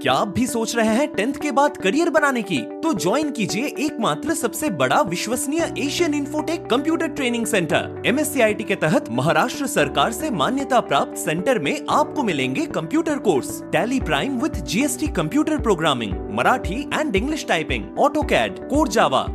क्या आप भी सोच रहे हैं 10th के बाद करियर बनाने की? तो ज्वाइन कीजिए एकमात्र सबसे बड़ा विश्वसनीय Asian Infotech computer training centre. MSCIT के तहत महाराष्ट्र सरकार से मान्यता प्राप्त सेंटर में आपको मिलेंगे computer course, Tally Prime with GST computer programming, Marathi and English typing, AutoCAD, core Java,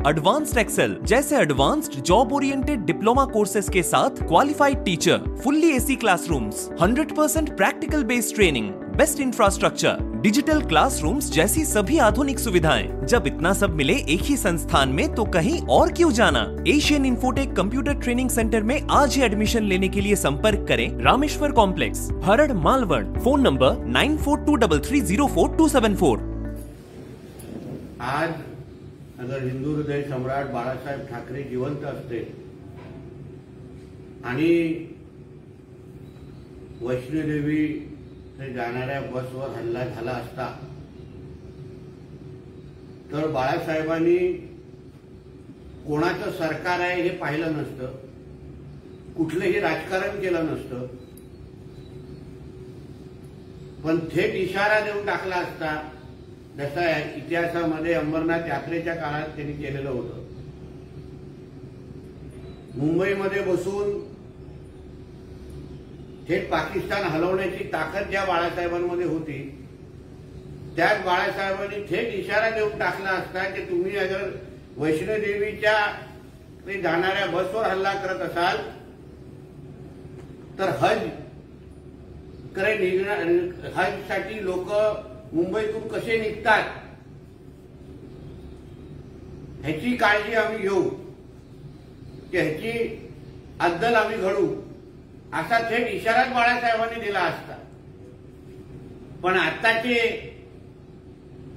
advanced Excel जैसे advanced job oriented diploma courses के साथ qualified teacher, fully AC classrooms, 100% practical based training, best infrastructure, digital classrooms जैसी सभी आधुनिक सुविधाएं। जब इतना सब मिले एक ही संस्थान में तो कहीं और क्यों जाना? Asian Infotech computer training centre में आज ही एडमिशन लेने के लिए संपर्क करें Rameshwar complex, Harad, Malwad. Phone number 9422330424। आज अगर हिंदू हृदय सम्राट बाळासाहेब ठाकरे जिवंत असते आणि वैष्णोदेवी जाणाऱ्या बसवर हल्ला झाला असता तर बाळासाहेबांनी कोणाचं सरकार आहे हे पाहिलं नसतं, कुठलंही राजकारण केलं नसतं, पण थेट इशारा देऊन टाकला असता जसा इतिहासामध्ये अंबरनाथ यात्रेच्या काळात त्यांनी केलेलं होतं। मुंबईमध्ये बसून थेट पाकिस्तान हलवण्याची ताकद ज्या बाळासाहेबांमध्ये होती त्याच बाळासाहेबांनी थेट इशारा देऊन टाकला असता की तुम्ही अगर वैष्णोदेवीच्या जाणाऱ्या बसवर हल्ला करत असाल तर हजसाठी लोक मुंबईतून कसे निघतात ह्याची काळजी आम्ही घेऊ, की ह्याची अद्दल आम्ही घडू, असा थेट इशाराच बाळासाहेबांनी दिला असता। पण आताचे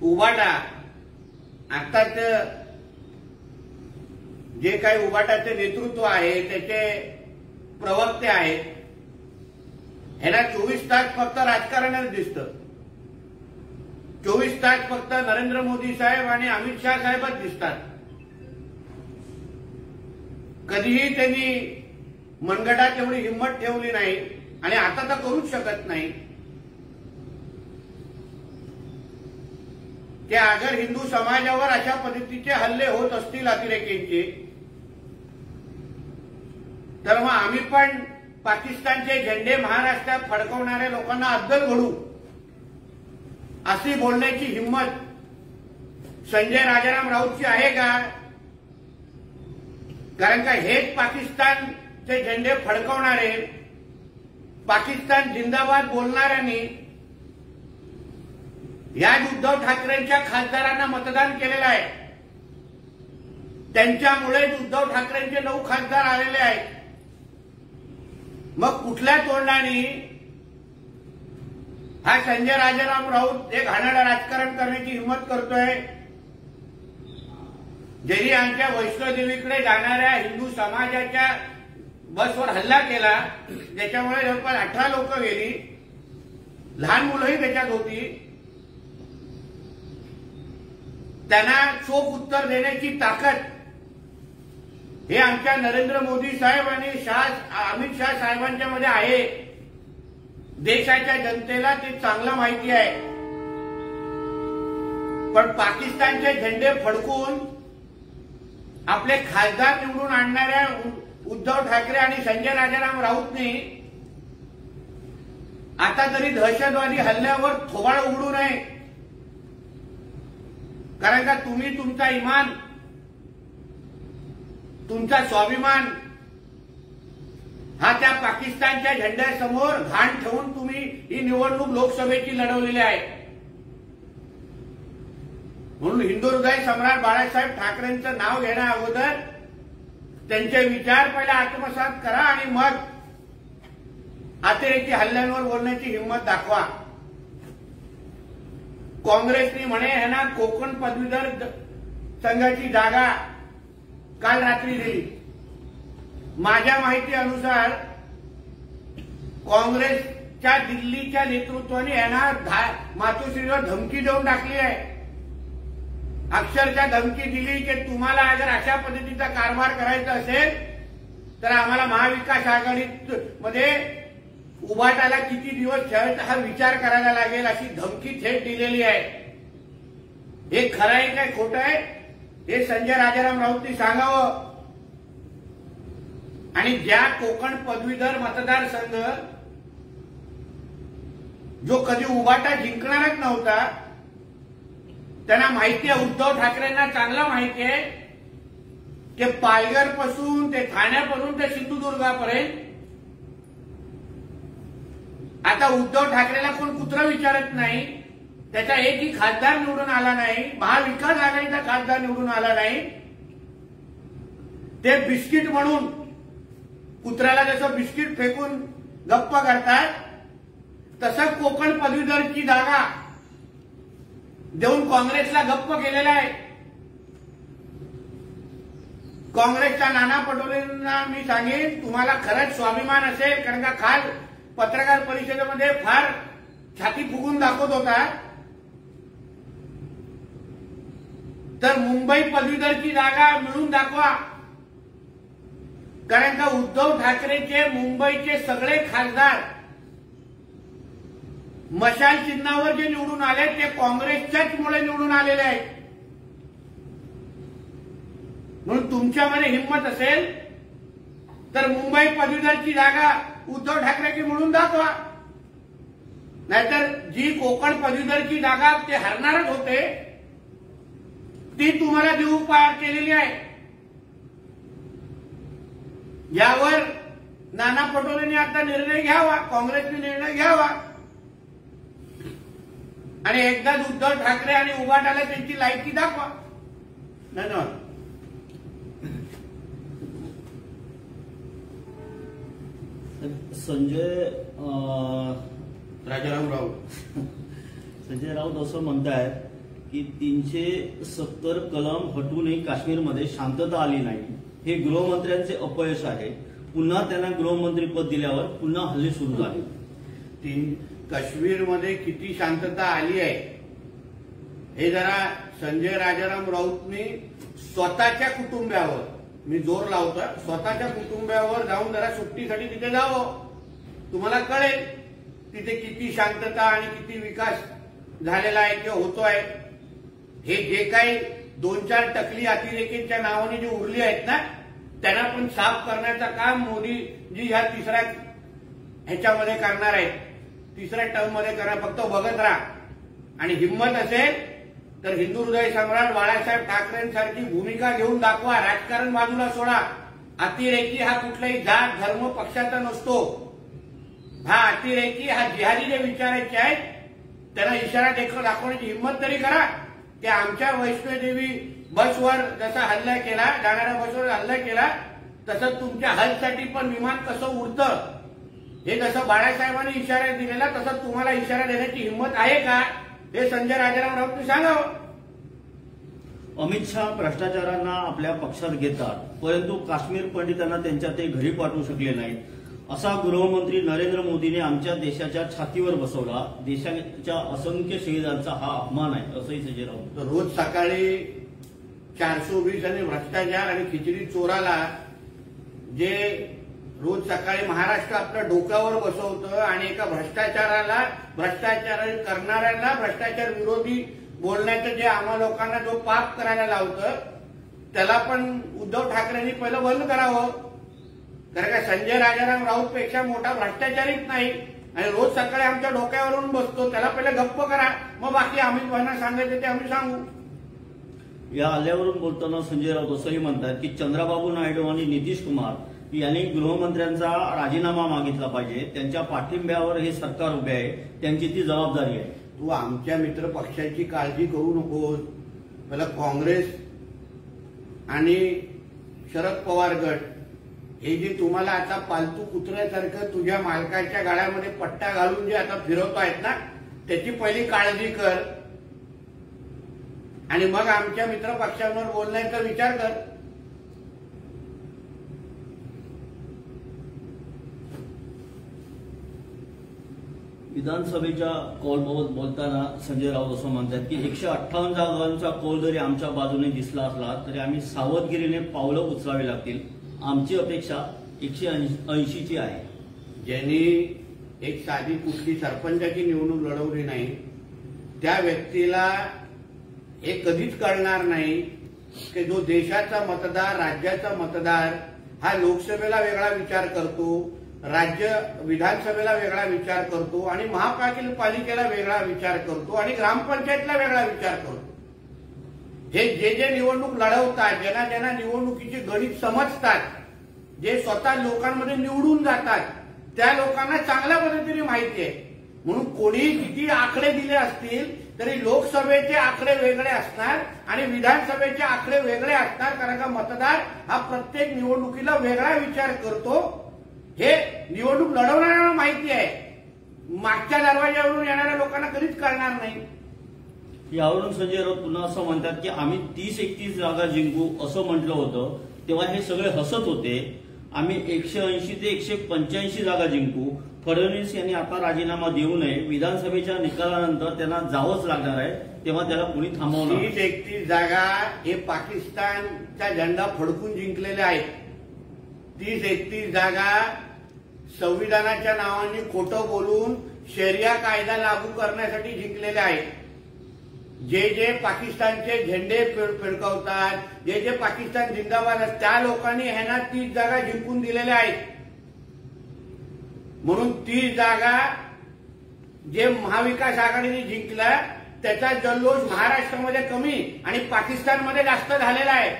उबाटा, आताच जे काही उबाटाचे नेतृत्व आहे त्याचे प्रवक्ते आहेत ह्याला 24 तास फक्त राजकारणच दिसतं, 24 तास फक्त नरेंद्र मोदी साहेब आणि अमित शाह साहेबच दिसतात। कधीही त्यांनी मनगटात एवढी हिंमत ठेवली नाही आणि आता तर करूच शकत नाही की अगर हिंदू समाजावर अशा पद्धतीचे हल्ले होत असतील अतिरेक्यांचे तर मग आम्ही पण पाकिस्तानचे झेंडे महाराष्ट्रात फडकवणाऱ्या लोकांना अद्दल घडू, अशी बोलण्याची हिंमत संजय राजाराम राऊतची आहे का? कारण का हेच पाकिस्तानचे झेंडे फडकवणारे, पाकिस्तान जिंदाबाद बोलणाऱ्यांनी या उद्धव ठाकरेंच्या खासदारांना मतदान केलेलं आहे। त्यांच्यामुळेच उद्धव ठाकरेंचे 9 खासदार आलेले आहेत। मग कुठल्या तोंडाने हा संजय राजाराम राऊत एक घाणेरडं राजकारण करण्याची हिंमत करतोय? जरी आमच्या वैष्णोदेवीकडे जाणाऱ्या हिंदू समाजाच्या बसवर हल्ला केला ज्याच्यामुळे जवळपास 18 लोक गेली, लहान मुलंही त्याच्यात होती, त्यांना चोख उत्तर देण्याची ताकद हे आमच्या नरेंद्र मोदी साहेब आणि अमित शाह साहेबांच्या मध्ये आहे। देशाच्या जनतेला ते चांगलं माहिती आहे। पण पाकिस्तानचे झेंडे फडकून आपले खासदार निवडून आणणाऱ्या उद्धव ठाकरे आणि संजय राजाराम राऊतनी आता तरी दहशतवादी हल्ल्यावर थोबाड उघडू नये, कारण का तुम्ही तुमचा इमान, तुमचा स्वाभिमान हा त्या पाकिस्तानच्या झेंड्यासमोर घाण ठेवून तुम्ही ही निवडणूक लोकसभेची लढवलेली आहे। म्हणून हिंदू हृदय सम्राट बाळासाहेब ठाकरेंचं नाव घेण्या अगोदर त्यांचे विचार पहिले आत्मसात करा आणि मग अतिरेकी हल्ल्यांवर बोलण्याची हिंमत दाखवा। काँग्रेसने म्हणे ह्यांना कोकण पदवीधर संघाची जागा काल रात्री दिली। माझ्या माहिती अनुसार काँग्रेसच्या दिल्लीच्या नेतृत्वाने यांना मातोश्रीवर धमकी देऊन टाकली आहे। अक्षरशः धमकी दिली की तुम्हाला अगर अशा पद्धतीचा कारभार करायचा असेल तर आम्हाला महाविकास आघाडीमध्ये उबाटाला किती दिवस ठेवायचा हा विचार करायला लागेल अशी धमकी थेट दिलेली आहे। हे खरं आहे काय खोटं आहे हे संजय राजाराम राऊतनी सांगावं। आणि ज्या कोकण पदवीधर मतदारसंघ जो कधी उबाटा जिंकणारच नव्हता त्यांना माहिती आहे, उद्धव ठाकरेंना चांगला माहिती आहे की पालघर पासून ते ठाण्यापासून ते सिंधुदुर्गापर्यंत आता उद्धव ठाकरेला कोण कुत्र विचारत नाही, त्याचा एकही खासदार निवडून आला नाही, महाविकास आघाडीचा खासदार निवडून आला नाही। ते बिस्किट म्हणून कुत्र्याला जसं बिस्किट फेकून गप्प करतात तसं कोकण पदवीधरची जागा देऊन काँग्रेसला गप्प केलेला आहे। काँग्रेसच्या नाना पटोलेंना मी सांगेन तुम्हाला खरंच स्वाभिमान असेल, कारण का काल पत्रकार परिषदेमध्ये फार छाती फुगून दाखवत होता, तर मुंबई पदवीधरची जागा मिळून दाखवा। कारण का उद्धव ठाकरेचे मुंबईचे सगळे खासदार मशाल चिन्हावर जे निवडून आले ते काँग्रेसच्याच मुळे निवडून आलेले आहेत। म्हणून तुमच्यामध्ये हिंमत असेल तर मुंबई पदवीधरची जागा उद्धव ठाकरेची म्हणून दाखवा, नाहीतर जी कोकण पदवीधरची जागा ते हरणारच होते ती तुम्हाला देऊ पार केलेली आहे। यावर नाना पटोलेंनी आता निर्णय घ्यावा, काँग्रेसने निर्णय घ्यावा आणि एकदाच उद्धव ठाकरे आणि उबाटाला त्यांची लायकी दाखवा। धन्यवाद। संजय राऊत असं म्हणतायत की 370 कलम हटूनही काश्मीरमध्ये शांतता आली नाही, हे गृहमंत्र्यांचे अपयश आहे। पुन्हा त्यांना गृहमंत्रीपद दिल्यावर पुन्हा हल्ले सुरू झाले। काश्मीरमध्ये किती शांतता आली आहे हे जरा संजय राजाराम राऊतनी स्वतःच्या कुटुंबियावर मी जोर लावतो, स्वतःच्या कुटुंबियावर जाऊन जरा सुट्टीसाठी तिथे जावं, तुम्हाला कळेल तिथे किती शांतता आणि किती विकास झालेला आहे किंवा होतोय। हे जे काही 2-4 टकली अतिरेकींच्या नावाने जी उरली आहेत ना त्यांना पण साफ करण्याचं काम मोदीजी ह्या तिसऱ्या ह्याच्यामध्ये करणार आहेत, तिसऱ्या टर्म मध्ये करणार। फक्त बघत राहा आणि हिंमत असेल तर हिंदू हृदय सम्राट बाळासाहेब ठाकरेंसारखी भूमिका घेऊन दाखवा। राजकारण बाजूला सोडा, अतिरेकी हा कुठलाही जात धर्म पक्षाचा नसतो, हा अतिरेकी हा जिहादी जे विचारायचे आहेत त्यांना इशारा दाखवण्याची हिंमत तरी करा की आमच्या वैष्णोदेवी बसवर जसा हल्ला केला, जाणाऱ्या बसवर हल्ला केला तसं तुमच्या हजसाठी पण विमान कसं उडतं, हे जसं बाळासाहेबांनी इशारा दिलेला तसं तुम्हाला इशारा देण्याची हिंमत आहे का हे संजय राजाराम राऊतनी सांगावं। अमित शहा भ्रष्टाचारांना आपल्या पक्षात घेतात, परंतु काश्मीर पंडितांना त्यांच्या ते घरी पाठवू शकले नाहीत, असा गृहमंत्री नरेंद्र मोदींनी आमच्या देशाच्या छातीवर बसवला। देशाच्या असंख्य शहीदांचा हा अपमान आहे असंही संजय राऊत। रोज सकाळी 420 आणि भ्रष्टाचार आणि खिचडी चोराला जे रोज सकाळी महाराष्ट्र आपल्या डोक्यावर बसवतं आणि एका भ्रष्टाचार करणाऱ्यांना भ्रष्टाचार विरोधी बोलण्याचं जे आम्हा लोकांना जो पाप करायला लावतं त्याला पण उद्धव ठाकरेंनी पहिलं बंद करावं। कारण का संजय राजाराम राऊत पेक्षा मोठा भ्रष्टाचारीच नाही आणि रोज सकाळी आमच्या डोक्यावरून बसतो, त्याला पहिले गप्प करा, मग बाकी अमित भाईंना सांगायचं ते आम्ही सांगू। या हल्ल्यावरून बोलताना संजय राऊत असंही म्हणतात की चंद्राबाबू नायडू आणि नितीश कुमार यांनी गृहमंत्र्यांचा राजीनामा मागितला पाहिजे, त्यांच्या पाठिंब्यावर हे सरकार उभे आहे, त्यांची ती जबाबदारी आहे। तू आमच्या मित्र पक्षाची काळजी करू नकोस, पहिला काँग्रेस आणि शरद पवार गट हे जे तुम्हाला आता पालतू कुत्र्यासारखं तुझ्या मालकाच्या गाड्यामध्ये पट्टा घालून जे आता फिरवत आहेत ना त्याची पहिली काळजी कर आणि मग आमच्या मित्र पक्षांवर बोलण्याचा विचार कर। विधानसभेच्या कौलबाबत बोलताना संजय राऊत असं म्हणतात की 158 जागांचा कौल जरी आमच्या बाजूने दिसला असला तरी आम्ही सावधगिरीने पावलं उचलावी लागतील, आमची अपेक्षा 180ची आहे। ज्यांनी एक साधी कुठली सरपंचाची निवडणूक लढवली नाही, त्या व्यक्तीला हे कधीच कळणार नाही की जो देशाचा मतदार, राज्याचा मतदार हा लोकसभेला वेगळा विचार करतो, राज्य विधानसभेला वेगळा विचार करतो आणि महापालिकेला वेगळा विचार करतो आणि ग्रामपंचायतला वेगळा विचार करतो. हे जे निवडणूक लढवतात, ज्यांना ज्यांना निवडणुकीची गणित समजतात, जे स्वतः लोकांमध्ये निवडून जातात, त्या लोकांना चांगल्या पद्धतीने माहिती आहे. म्हणून कोणी किती आकडे दिले असतील तरी लोकसभेचे आकडे वेगळे असणार आणि विधानसभेचे आकडे वेगळे असणार, कारण का मतदार हा प्रत्येक निवडणुकीला वेगळा विचार करतो. हे निवडणूक लढवणाऱ्यांना माहिती आहे, मागच्या दरवाज्यावरून येणाऱ्या लोकांना कधीच कळणार नाही. यावरून संजय राऊत पुन्हा असं म्हणतात की आम्ही 30-31 जागा जिंकू असं म्हटलं होतं, तेव्हा हे सगळे हसत होते. आम्ही 180 ते 185 जागा जिंकू. फडणवीस यांनी आता राजीनामा देऊ नये, विधानसभेच्या निकालानंतर त्यांना जावंच लागणार आहे, तेव्हा त्याला कोणी थांबवणार. 30-31 जागा हे पाकिस्तानचा झेंडा फडकून जिंकलेल्या आहेत. 30-31 जागा संविधानाच्या नावाने खोटं बोलून शरिया कायदा लागू करण्यासाठी जिंकलेल्या आहेत. जे पाकिस्तानचे झेंडे फडकवतात, जे पाकिस्तान जिंदाबाद, त्या लोकांनी ह्यांना 30 जागा जिंकून दिलेल्या आहेत. म्हणून 30 जागा जे महाविकास आघाडीने जिंकला त्याचा जल्लोष महाराष्ट्रामध्ये कमी आणि पाकिस्तानमध्ये जास्त झालेला आहे.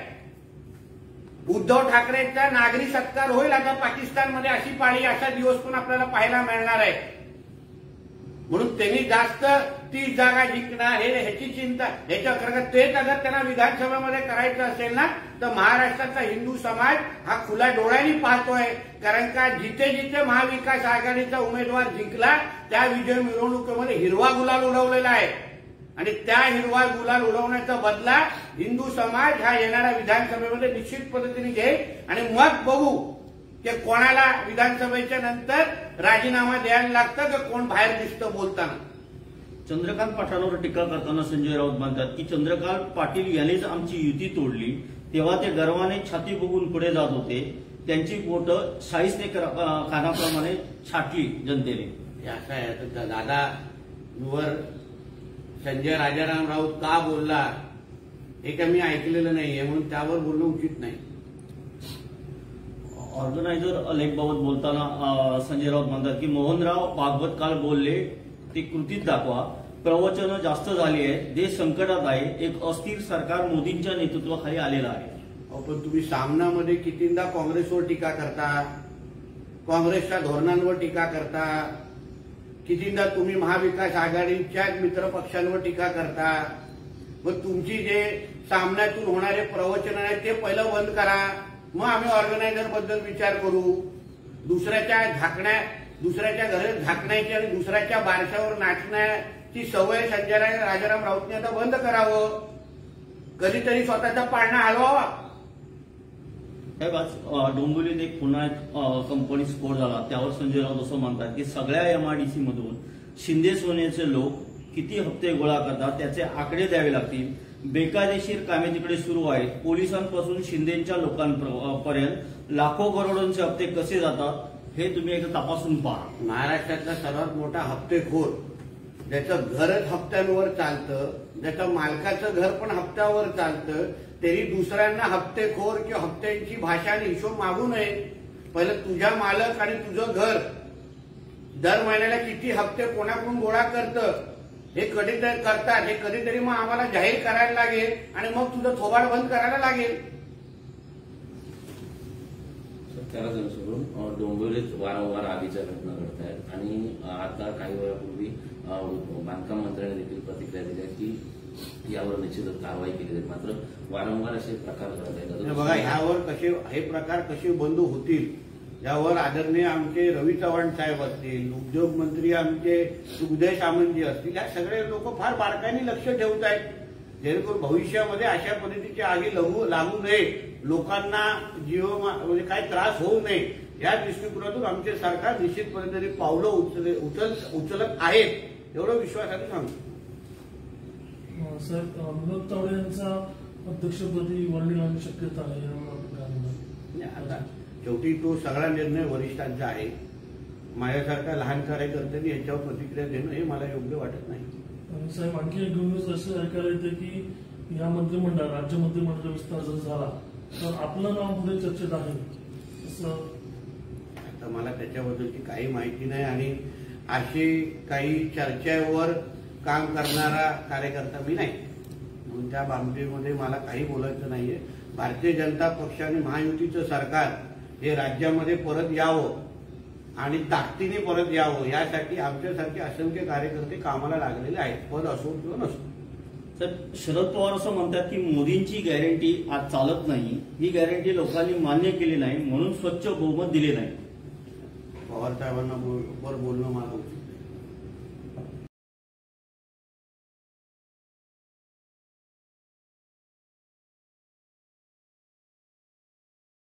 उद्धव ठाकरेंचा नागरी सत्कार होईल आता पाकिस्तानमध्ये, अशी पाळी, असा दिवस पण आपल्याला पाहायला मिळणार आहे. म्हणून त्यांनी जास्त 30 जागा जिंकणार ह्याची चिंता, ह्याच्या खरं तेच अगर त्यांना विधानसभेमध्ये करायचं असेल ना तर महाराष्ट्राचा हिंदू समाज हा खुला डोळ्यांनी पाहतोय. कारण का जिथे जिथे महाविकास आघाडीचा उमेदवार जिंकला त्या विजय मिरवणुकीमध्ये हिरवा गुलाल उडवलेला आहे आणि त्या हिरवा गुलाल उडवण्याचा बदला हिंदू समाज हा येणाऱ्या विधानसभेमध्ये निश्चित पद्धतीने घेईल आणि मग बघू की कोणाला विधानसभेच्या नंतर राजीनामा द्यायला लागतं की कोण बाहेर दिसतं बोलताना. चंद्रकांत पाटलांवर टीका करताना संजय राऊत म्हणतात की चंद्रकांत पाटील यांनीच आमची युती तोडली, तेव्हा ते गर्वाने छाती बघून पुढे जात होते, त्यांची बोटं शाईस्ते खानाप्रमाणे छाटली जनतेने. असं आहे दादावर संजय राजाराम राऊत का बोलला हे काय मी ऐकलेलं नाहीये, म्हणून त्यावर बोलणं उचित नाही. ऑर्गनायझर लेखबाबत बोलताना संजय राऊत म्हणतात की मोहनराव भागवत काल बोलले ते कृतीत दाखवा, प्रवचनं जास्त झाली आहे, देश संकटात आहे, एक अस्थिर सरकार मोदींच्या नेतृत्वाखाली आलेलं आहे. पण तुम्ही सामनामध्ये कितींदा काँग्रेसवर टीका करता, काँग्रेसच्या धोरणांवर टीका करता, कितींदा तुम्ही महाविकास आघाडीच्या मित्रपक्षांवर टीका करता. मग तुमची जे सामन्यातून होणारे प्रवचन आहे ते पहिलं बंद करा, मग आम्ही ऑर्गनायझर बद्दल विचार करू. दुसऱ्याच्या घरात झाकण्याची आणि दुसऱ्याच्या बारशावर नाचण्याची सवय संजय राजाराम राऊतने आता बंद करावं. कधीतरी स्वतःचा पाळणा हलवावा. डोंबिवलीत एक पुन्हा कंपनी स्फोट झाला, त्यावर संजय राऊत असं म्हणतात की सगळ्या एमआयडीसी मधून शिंदे सोनेचे लोक किती हप्ते गोळा करतात त्याचे आकडे द्यावे लागतील. बेकायदेशीर कामे तिकडे सुरू आहेत. पोलिसांपासून शिंदेच्या लोकांपर्यंत लाखो करोडोंचे हप्ते कसे जातात हे तुम्ही एकदा तपासून पहा. महाराष्ट्रातला सर्वात मोठा हप्तेखोर, ज्याचं घरच हप्त्यांवर चालतं, ज्याचं मालकाचं घर पण हप्त्यावर चालतं, तरी दुसऱ्यांना हप्तेखोर किंवा हप्त्यांची भाषा आणि हिशोब मागू नये. पहिलं तुझ्या मालक आणि तुझं घर दर महिन्याला किती हप्ते कोणाकडून गोळा करतं हे कधीतरी करतात, हे कधीतरी मग आम्हाला जाहीर करायला लागेल आणि मग तुझं थोबाड बंद करायला लागेल. त्याला सोडून डोंबिवलीत वारंवार आगीच्या घटना घडत आहेत आणि आता काही वेळापूर्वी बांधकाम मंत्र्यांनी देखील प्रतिक्रिया दिली की यावर निश्चितच कारवाई केली जाईल. मात्र वारंवार असे प्रकार घडत आहेत. बघा, ह्यावर हे प्रकार कसे बंद होतील यावर आदरणीय आमचे रवी चव्हाण साहेब असतील, उद्योग मंत्री आमचे सुखदेव सामंतजी असतील, या सगळे लोक फार बारकाईने लक्ष ठेवत आहेत, जेणेकरून भविष्यामध्ये अशा पद्धतीची आगी लागू नये, लोकांना जीव म्हणजे काही त्रास होऊ नये या दृष्टिकोनातून आमचे सरकार निश्चित पद्धतीने पावलं उचलत आहेत एवढं विश्वासाने सांगतो. सर, विनोद तावडे यांचा अध्यक्षपदी वर्णी लागण्याची शक्यता आहे. आता शेवटी तो सगळा निर्णय वरिष्ठांचा आहे. माझ्यासारख्या लहान कार्यकर्त्यांनी याच्यावर प्रतिक्रिया देणं हे मला योग्य वाटत नाही. आणि साहेब आणखी एक न्यूज असं ऐकायला येते की या मंत्रिमंडळ राज्य मंत्रिमंडळ विस्तार जर झाला तर आपलं नाव पुढे चर्चेत आहे असं. आता मला त्याच्याबद्दलची काही माहिती नाही आणि अशी काही चर्चेवर काम करणारा कार्यकर्ता मी नाही, म्हणून त्या बाबतीमध्ये मला काही बोलायचं नाहीये. भारतीय जनता पक्ष आणि महायुतीचं सरकार हे राज्यामध्ये परत यावं आणि ताकदीने परत यावं यासाठी आमच्यासारखे असंख्य कार्यकर्ते कामाला लागलेले आहेत, पद असो किंवा नसो. तर शरद पवार असं म्हणतात की मोदींची गॅरंटी आज चालत नाही, ही गॅरंटी लोकांनी मान्य केली नाही म्हणून स्वच्छ बहुमत दिले नाही. पवार साहेबांना वर बोलणं मला